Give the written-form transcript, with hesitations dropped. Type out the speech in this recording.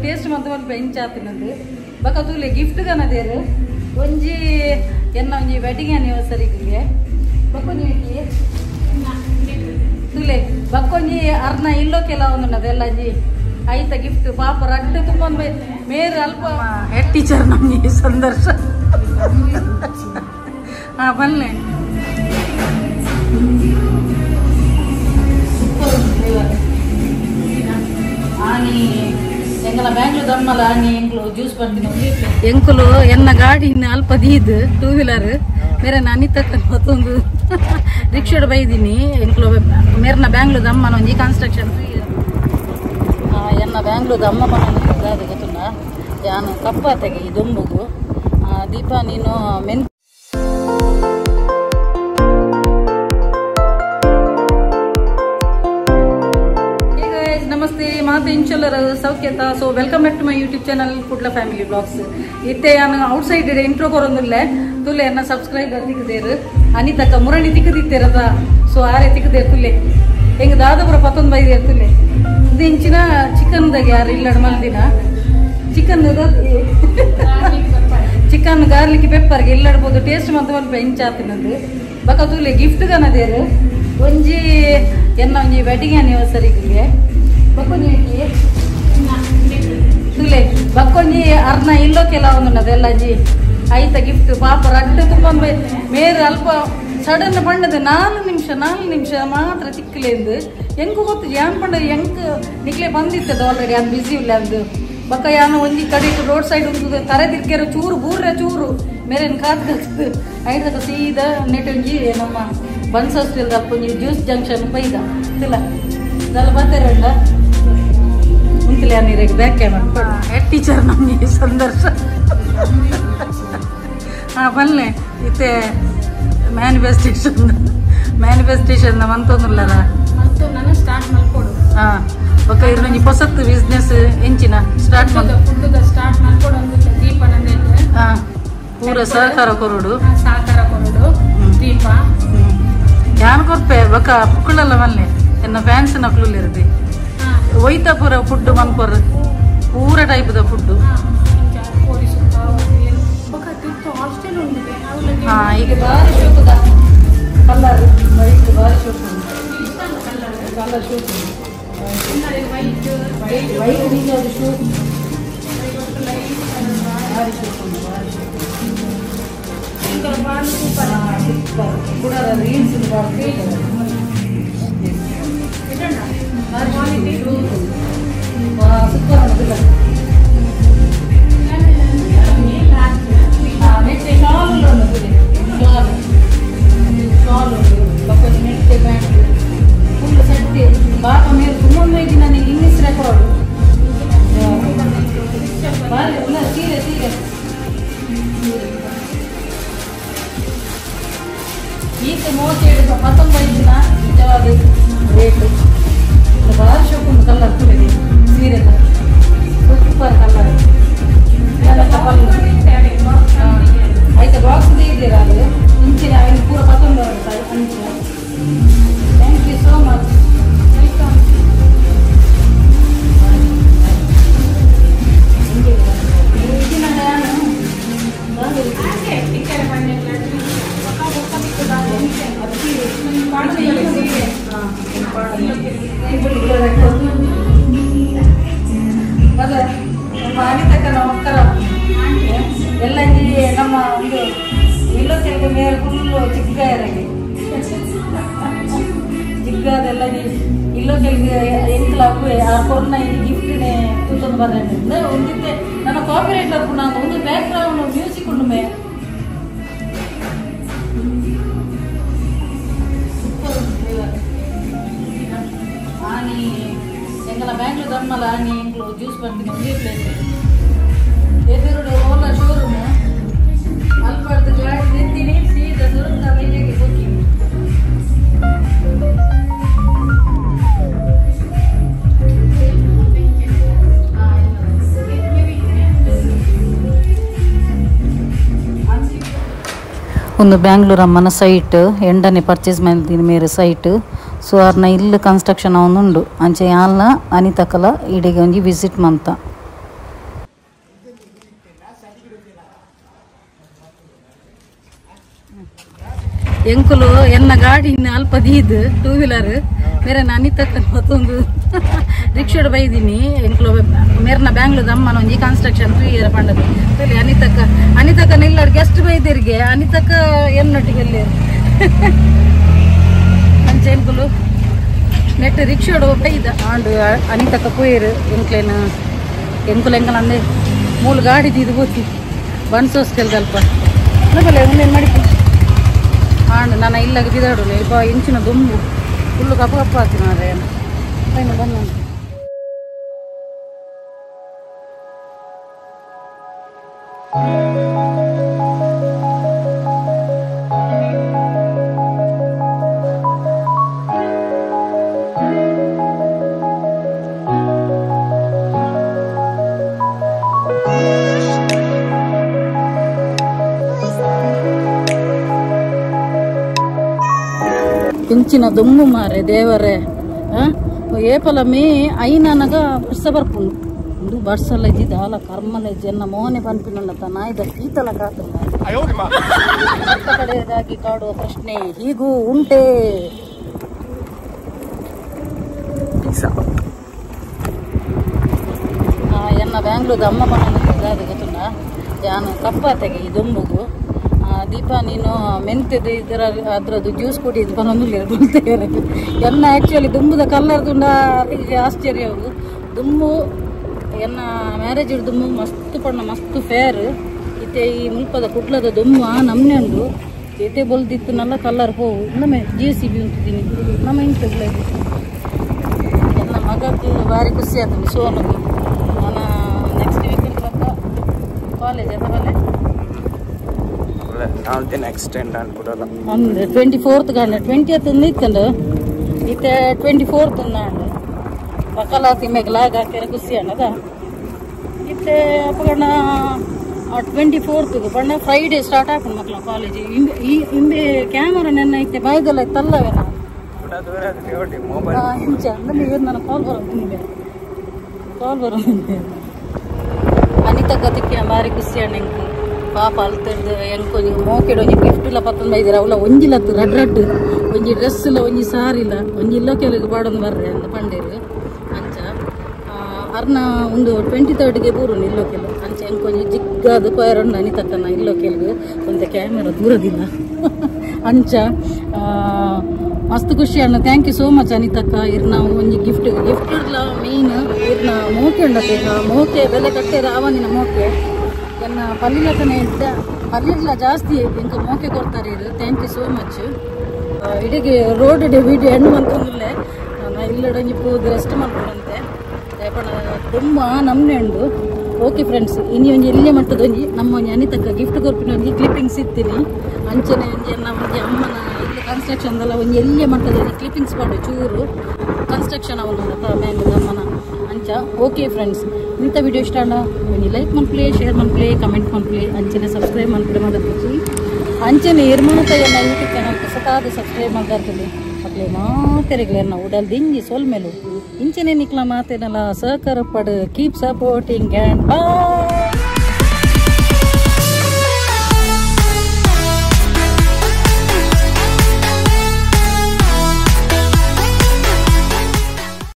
Taste ಮತ್ತು ಒಂದು bench ಆತಿನಂದು ಬಕ ತೂಲೆ ಗಿಫ್ಟ್ ಗನದೇರು ಒಂಜಿ ಎನ್ನ ಒಂಜಿ ವೆಡ್ಡಿಂಗ್ ಆ್ಯನಿವರ್ಸರಿಗೆ ಬಕ್ಕೊಂಜಿ ತೂಲೆ ಬಕ್ಕೊಂಜಿ ಅರ್ನ ಇಲ್ಲೋಕೆಲ್ಲ ಒಂದುಂಡದೆಲ್ಲ ಒಂಜಿ ಐತ ಗಿಫ್ಟ್ ಪಾಪ ರಡ್ಡು ತುಂಬ ಮೇರು ಅಲ್ಪ ಹೆಡ್ ಟೀಚರ್ ನಮಗೆ ಸಂದರ್ಶ ಹಾಂ ಬನ್ನಿ ಆನಿ ಎಂಕಲ ಬ್ಯಾಂಗ್ಳೂರ್ ದಮ್ಮಲ ಆನಿ ಎಂಕ್ಲು ಜ್ಯೂಸ್ ಬರ್ತೀನಿ ಎಂಕುಲು ಎನ್ನ ಗಾಡಿ ಇನ್ನು ಅಲ್ಪ ದೀದು 2 ವೀಲರ್ ಮೇರೆ ನಾನು ತಕ್ಕ ಮತ್ತೊಂದು ರಿಕ್ಷಾಡ್ ಬೈದೀನಿ ಎಂಕ್ಲು ಮೇರ್ನ ಬ್ಯಾಂಗ್ಳೂರ್ ದಮ್ಮನ ಒಂಜಿ ಕನ್ಸ್ಟ್ರಕ್ಷನ್ ಎನ್ನ ಬ್ಯಾಂಗ್ಳೂರ್ ದಮ್ಮ ಮನೆ ಗೊತ್ತುಂಡ ಯಾನು ಕಪ್ಪಾತೆಗೆ ಈ ದೊಂಬುಗು ದೀಪ ನೀನು ಮೆನ್ ನಮಸ್ತೆ ಮಾತು ಇಂಚಲ್ಲರ ಸೌಖ್ಯತ so welcome back to my YouTube channel Kudla family vlogs ಇತ್ತೆ ನಾನು ಔಟ್ ಸೈಡ್ ಇಂಟ್ರೋ ಕೊರೊಂದಿಲ್ಲ ತುಲೆ ಎನ್ನ ಸಬ್ಸ್ಕ್ರೈಬರ್ ತಿಕ್ಕದೇರು ಅನಿತಕ್ಕ ಮುರಣಿ ತಿಕ್ಕದಿತ್ತೇರದ ಸೊ ಆರೆ ತಿಕ್ಕದೇರು ತುಲೆ ಹೆಂಗೆ ದಾದಾಪುರ 11 ಬೈದೇರು ತುಲೆ ಇದು ಇಂಚಿನ ಚಿಕನ್ದಾಗ ಯಾರು ಇಲ್ಲಡ ಮಲ್ದಿನ ಚಿಕನ್ ಗಾರ್ಲಿಕ್ ಪೆಪ್ಪರ್ಗೆ ಇಲ್ಲಡ್ಬೋದು ಟೇಸ್ಟ್ ಮತ್ತು ಒಂದು ಬೆಂಚ್ ಆತಿನದು ಬಕ ತುಲೆ ಗಿಫ್ಟ್ ಗನದೇರು ಒಂಜಿ ಎನ್ನ ಒಂಜಿ ವೆಡ್ಡಿಂಗ್ ಆ್ಯನಿವರ್ಸರಿಗೆ ಬಕ್ಕೊಂಜಿ ತುಲೆ ಬಕ್ಕೊಂಜಿ ಅರ್ನ ಇಲ್ಲೋಕೆಲ್ಲ ಒಂದುಂಡದೆಲ್ಲ ಒಂಜಿ ಐತ ಗಿಫ್ಟ್ ಪಾಪ ರಡ್ಡು ತುಂಬ ಮೇರು ಅಲ್ಪ ಸಡನ್ ಪಂಡದು 4 ನಿಮಿಷ ಮಾತ್ರ ತಿಕ್ಕಲೇಂದು ಹೆಂಗು ಗೊತ್ತು ಯಾನ್ ಪಂಡ ಹೆಂಗ್ ನಿಕ್ಲೆ ಬಂದಿತ್ತದ ಆಲ್ರೆಡಿ ಅದು ಬಿಸಿ ಇಲ್ಲ ಅದು ಬಕ್ಕ ಯಾನು ಒಂಜಿ ಕಡೆ ರೋಡ್ ಸೈಡ್ ಒಂದು ತರೆ ತಿರ್ಕೆರು ಚೂರು ಬೂರ್ರೆ ಚೂರು ಮೇರೇನು ಕಾತ್ಕಲ್ತದು ಐದಕ್ಕ ಸೀದಾ ನೆಟ್ಟೊಂಜಿ ನಮ್ಮ ಬನ್ಸ್ ಹಾಸ್ಟೆಲ್ ಒಂಜಿ ಜ್ಯೂಸ್ ಜಂಕ್ಷನ್ ಬೈದ ಇಲ್ಲ ಇದೆಲ್ಲ ಬರ್ತಾರೆ ಇಲ್ಲ ಮುಂತಿಲ್ಲ ನೀರಿಗೆ ಬ್ಯಾಕ್ ಕ್ಯಾಮರಾ ಹೆಡ್ ಟೀಚರ್ ನಮಗೆ ಸಂದರ್ಶ ಹಾಂ ಬನ್ನಿ ಇತ್ತೆ ಮ್ಯಾನಿಫೆಸ್ಟೇಷನ್ ಮಂತೊಂದುಲ್ಲರ ಸ್ಟಾರ್ಟ್ ಮಾಡ್ಕೊಡು ಹಾಂ ಬೊಕ್ಕ ಇರ್ನ ಹೊಸತ್ತು ಬಿಸ್ನೆಸ್ ಎಂಚಿನ ಸ್ಟಾರ್ಟ್ ಮಾಡ್ಕೊಡು ದೀಪ ಹಾಂ ಪೂರ ಸಹಕಾರ ಕೊರೋಡು ದೀಪ ಯಾನ್ ಕೊರ್ಪೆ ಬೊಕ್ಕ ಪುಕ್ಕಳಲ್ಲ ಮಲ್ಲೆ ಎನ್ನ ಫ್ಯಾನ್ಸ್ ನಕ್ಲು ಇರದಿ ಒಯ್ತ ಪೂರ ಫುಡ್ ಮನ್ಕೊರ್ ಪೂರ ಟೈಪ್ದ ಫುಡ್ ಹಾಂ ಈಗ ಭಾರಿ ಶೋಕದ ಕಲರ್ ವೈಟ್ ಭಾರಿ ಶೋಕ ಕಲರ್ ಶೋಕ ವೈಟ್ ನೀಜಾದ ಶೋಕ ಭಾರಿ ಶೋಕ ಕೂಡ ರೀಲ್ಸ್ ಸೂಪರ್ ಅನ್ನೋದಿಲ್ಲ ನೆಟ್ಟೆ ಶಾಲ್ ಅನ್ನೋದಿಲ್ಲ ಶಾಲು ಬಕ್ಕದ ನೆಟ್ಟೆ ಪ್ಯಾಂಟ್ ಫುಲ್ ಸೆಟ್ಟೆ ಬಾಪ ಮೇಲೆ ತುಂಬ ದಿನ ನನಗೆ ಇಂಗ್ಲೀಷ್ ರೆಕಾರ್ಡು ಬಾರಿ ಇಲ್ಲ ಸೀರೆ ಈಗ 19 ದಿನ ನಿಜವಾದ ರೇಟು ಭಾರಿ ಶೋಕ್ ಒಂದು ಕಲರ್ ತುಳಿದೆ ಸೀರೆದ ಸೂಪರ್ ಕಲರ್ ಆಯ್ತು ಬಾಕ್ಸ್ ಇದ್ದೀರಾ ಅದು ಇಂಚಿನ ಅವನು ಪೂರ 11 ಬರುತ್ತೆ ಅಂಚಿನ thank you so much welcome ಇಂಚಿನ ನಮ್ಮ ಮಕ್ಕಳ ಎಲ್ಲ ನಮ್ಮ ಒಂದು ಇಲ್ಲೋ ಕೆಲವು ಮೇಲೆ ಫುಲ್ಲು ಚಿಕ್ಕದಾಗಿ ಚಿಕ್ಕದೆಲ್ಲ ಇಲ್ಲೋ ಕೆಲವು ಎಂಕ್ಲ ಆ ಕೊರೋನಾ ಇದು ಗಿಫ್ಟ್ನೇ ಕೂತ್ಕೊಂಡು ಬಂದ್ರೆ ಒಂದಿತ್ತೆ ನನ್ನ ಕಾಪಿರೈಟ್ ವರ್ಕು ನಾನು ಒಂದು ಬ್ಯಾಕ್ ಗ್ರೌಂಡ್ ಮ್ಯೂಸಿಕ್ ಉಂಡು ಮೇ ಆನಿ ಎಂಕಲ ಬ್ಯಾಂಗ್ಳೂರ್ ದಮ್ಮಲ ಆನಿ ಎಂಕ್ಲು ಜ್ಯೂಸ್ ಬರ್ತೀನಿ ಒಂದೇ ಪ್ಲೇಸ್ ಎದುರುಡು ಓಲಾ ಶೋರೂಮ್ ಅಲ್ಪಡ್ದು ಗಾಡಿ ನಿಂತೀನಿ ಸೀದಾ ದುರ್ಗ ಮೈಲಿಗೆ ಹೋಗಿ ಒಂದು ಬ್ಯಾಂಗ್ಳೂರ್ ಅಮ್ಮನ ಸೈಟ್ ಎಂಡನೆ ಪರ್ಚೇಸ್ ಮಾಡಿದ್ದೀನಿ ಮೇರೆ ಸೈಟ್ ಸೊ ಅವ್ರನ್ನ ಇಲ್ಲಿ ಕನ್ಸ್ಟ್ರಕ್ಷನ್ ಅವನುಂಡು ಅಂಚೆ ಯಾಲ್ನ ಅನಿತಕಲ ಇಡಿಗೆ ಒಂಜಿ ವಿಸಿಟ್ ಮಂತ ಎಂಕುಲು ಎನ್ನ ಗಾಡಿ ಅಲ್ಪ ದೀದ್ 2 ವೀಲರ್ ಮೇರೆ ಅನಿತಕ್ಕ ಮತ್ತೊಂದು ರಿಕ್ಷಾಡ್ ಬೈದೀನಿ ಎಂಕ್ಲು ಮೇರ್ನ ಬ್ಯಾಂಗ್ಳೂರ್ ಅಮ್ಮನ ಒಂಜಿ ಕನ್ಸ್ಟ್ರಕ್ಷನ್ 3 ಇಯರ್ ಪಂಡದು ಅನಿತಕ್ಕ ನಿಲ್ಲಡ್ ಗೆಸ್ಟ್ ಬೈದಿರ್ಗೆ ಅನಿತಕ್ಕ ಎನ್ನೊಟ್ಟಿಗೆ ಅಂಚೆ ಎಂಕುಲು ನೆಟ್ ರಿಕ್ಷಾಡ್ ಬೈದ ಆಂಡು ಅನಿತಕ್ಕ ಪೋಯಿರು ಎಂಕುಲು ಎಂಕಲ್ ಅಂದೆ 3 ಗಾಡಿ ದೀದು ಹೋತಿ ಬನ್ಸೋಸ್ಕೆಲ್ದಲ್ಪ ಒಂದೇನು ಮಾಡಿ ಆಂಡು ನಾನು ಇಲ್ಲಾಗ ಬಿದಾಡು ಇಪ್ಪ ಇಂಚಿನ ದುಂಬು ಫುಲ್ಲು ಕಪ್ಪ ಕಪ್ಪ ಹಾಕ್ತೀನಿ ಮಾರೆ ಬಂದು ಇಂಚಿನ ದುಮ್ಮು ಮಾರೆ ದೇವರೇ ಏಪಲ ಮೇ ಐನನಗ ಬರ್ಸ ಬರ್ಪುಂಡು ಬರ್ಸಲ್ಲ ಇದ್ದಿದ್ದ ಹಾಲ ಕರ್ಮಲ ಜನ ಮೋನೆ ಪನ್ಪಿನತ್ತ ನಾಯ್ದ ಪೀತಲ ಕಾತು ಕಡೆಯದಾಗಿ ಕಾಡುವ ಪ್ರಶ್ನೆ ಹೀಗೂ ಉಂಟೆ ಎನ್ನ ಬ್ಯಾಂಗ್ಳೂರ್ದ ಅಮ್ಮ ಮನೆ ಗೊತ್ತುಂಡ ಯಾನು ಕಪ್ಪಾತೆಗೆ ಈ ದುಂಬುಗು ದೀಪ ನೀನು ಮೆಂತ್ಯದ ಇದರ ಅದ್ರದ್ದು ಜ್ಯೂಸ್ ಕುಡಿದು ಬರೋದಿಲ್ಲ ಎನ್ನ ಆ್ಯಕ್ಚುಲಿ ದುಂಬುದ ಕಲರ್ ದುಂಡ ಅದಕ್ಕೆ ಆಶ್ಚರ್ಯ ಅವು ದುಂಬು ಎನ್ನ ಮ್ಯಾರೇಜ್ ದುಂಬು ಮಸ್ತ್ ಪಣ್ಣ ಮಸ್ತ್ ಫೇರ್ ಇತ್ತೆ ಈ ಮುಲ್ಪದ ಕುಟ್ಲದ ದುಂಬು ನಮ್ಮನೆ ಉಂಡು ಇತ್ತೆ ಬೊಲ್ದಿತ್ತು ನಲ್ಲ ಕಲರ್ ಹೋವು ನಮ್ಮೆ JCB ಉಂಟಿದ್ದೀನಿ ನಮ್ಮ ಇಂಟ್ಲ ಎನ್ನ ಮಗಕ್ಕೆ ಭಾರಿ ಖುಷಿ ಆಗ್ತದೆ ಸೋನುಗು ನಾನು ನೆಕ್ಸ್ಟ್ ವೀಕೆಂಡ್ ಕಾಲೇಜ್ ಅಥವಾ ಎಕ್ಸ್ಟೆಂಡ್ ಅನ್ಬಿಡಲ್ಲ ಅಂದ್ರೆ 24th ಗಂಡ 20th ಇತ್ತಂಡು ಇತ್ತೆ 24th ನಾಡು ಪಕ್ಕಲಾತಿ ಮೇಘಲಾಗ ಹಾಕ್ಯಾರ ಖುಷಿ ಅನ್ನದ ಇತ್ತೆ ಅಪ್ಪಗಣ್ಣ 24th ಬಣ್ಣ ಫ್ರೈಡೇ ಸ್ಟಾರ್ಟ್ ಹಾಕೊಂಡು ಮಕ್ಕಳ ಕಾಲೇಜ್ ಹಿಂದೆ ಕ್ಯಾಮರಾ ನೆನ್ನ ಇತ್ತೆ ಬಾಯ್ದೆಲ್ಲ ಇತ್ತಲ್ಲವೇನ ಹಿಂಚೆ ಅಂದ್ರೆ ನನ್ನ ಕಾಲ್ ಬರೋದಿದೆ ಅನಿತಕ್ಕ ತಿಕ್ಕಿನ ಭಾರಿ ಖುಷಿ ಅಣ್ಣ ಎಂಕು ಪಾಪ ಅಲ್ತದ್ದು ಎಂಕೊಂಜಿ ಮೋಕೆಡೊಂಜಿ ಗಿಫ್ಟ್ ಇಲ್ಲ ಪತ್ತೊಂದು ಬೈದಿರ ಅವಳ ಒಂಜಿಲತ್ತು ರಡ್ ಒಂಜಿ ಡ್ರೆಸ್ ಇಲ್ಲ ಒಂಜಿ ಸಾರಿಲ್ಲ ಒಂಜಿ ಇಲ್ಲ ಕೆಲಗೆ ಬಾಡೊಂದು ಬರ್ರೆ ಅಂತ ಪಂಡೇರು ಅಂಚ ಅರ್ನ ಒಂದು 23rd ಬೂರು ಇಲ್ಲೋಕೆಲ್ಲ ಅಂಚ ಎಂಕೊಂಜಿ ಜಿಗ್ಗಾದ ಕೊಯರಣ್ಣ ಅನಿತಕ್ಕನ ಇಲ್ಲೋಕೆಲ್ಗೆ ಒಂದು ಕ್ಯಾಮೆರಾ ದೂರದಿಲ್ಲ ಅಂಚ ಮಸ್ತ್ ಖುಷಿ ಅಣ್ಣ ಥ್ಯಾಂಕ್ ಯು ಸೋ ಮಚ್ ಅನಿತಕ್ಕ ಇರ್ನ ಒಂಜಿ ಗಿಫ್ಟ್ ಇರ್ಲ ಮೇನ್ ಇರ್ನ ಮೋಕೆ ಉಂಡತೆ ಮೋಕೆ ಬೆಲೆ ಕಟ್ಟೇರ ಅವನಿನ ಮೋಕೆ ಎನ್ನ ಪಲ್ಲಿಲತನೇ ಇದ್ದ ಪಲ್ಲಿರ್ಲ ಜಾಸ್ತಿ ಎಂಕ ಮೋಕೆ ಕೊಡ್ತಾರೆ ಇದು ಥ್ಯಾಂಕ್ ಯು ಸೋ ಮಚ್ ಇಡಿಗೆ ರೋಡ್ ವಿಡಿಯೋ ಹೆಣ್ಣು ಅಂತಂದಿಲ್ಲೇ ನಾ ಇಲ್ಲಡಂಜಿ ಪೋದು ರೆಸ್ಟ್ ಮಾಡ್ಕೊಡಂತೆ ಪಣ ತುಂಬ ನಮ್ಮನೆ ಉಂಡು ಓಕೆ ಫ್ರೆಂಡ್ಸ್ ಇನ್ನು ಒಂಜಿ ಎಲ್ಲಿಯ ಮಟ್ಟದ ಒಂಜಿ ನಮ್ಮ ಒಂಜಿ ಅನಿತಕ್ಕ ಗಿಫ್ಟ್ ಕೊರ್ಪಿನ ಒಂಜಿ ಕ್ಲಿಪ್ಪಿಂಗ್ಸ್ ಇತ್ತೀನಿ ಅಂಚನೆ ಒಂಜಿ ನಮ್ಮ ಒಂಜಿ ಅಮ್ಮನ ಇಲ್ಲಿ ಕನ್ಸ್ಟ್ರಕ್ಷನ್ದಲ್ಲ ಒಂಜಿ ಎಲ್ಲಿಯ ಮಟ್ಟದ ಒಂಜಿ ಕ್ಲಿಪ್ಪಿಂಗ್ಸ್ ಪಾಡು ಚೂರು ಕನ್ಸ್ಟ್ರಕ್ಷನ್ ಅವನ ಮ್ಯಾಂಗ್ ಅಮ್ಮನ ಅಂಚ ಓಕೆ ಫ್ರೆಂಡ್ಸ್ ಇಂಥ ವಿಡಿಯೋ ಇಷ್ಟ ಅಲ್ಲ ಒಂಜಿ ಲೈಕ್ ಮನ್ಪ್ಲೇ ಶೇರ್ ಮನ್ಪ್ಲೇ ಕಮೆಂಟ್ ಮನ್ಪ್ಲೇ ಅಂಚನೆ ಸಬ್ಸ್ಕ್ರೈಬ್ ಮನ್ಪ್ಲೇ ಮಾಡೋದು ಅಂಚನೆ ಇರ್ಮಾನತೆಯನ್ನ ಯೂಟ್ಯೂಬ್ ಚಾನಲ್ ಹೊಸತಾದ ಸಬ್ಸ್ಕ್ರೈಬ್ ಮಾಡ್ತಾಯಿರ್ತೀನಿ ಮಕ್ಕಳೇ ಮಾತೆರೆಗಳೇ ನಾವು ಉಡಲ್ ದಿಂಜಿ ಸೋಲ್ಮೇಲು ಇಂಚನೆ ನಿಕ್ಲ ಮಾತೇನಲ್ಲ ಸಹಕಾರ ಪಡು ಕೀಪ್ ಸಪೋರ್ಟಿಂಗ್ ಆ್ಯಂಡ್ ಬಾಯ್.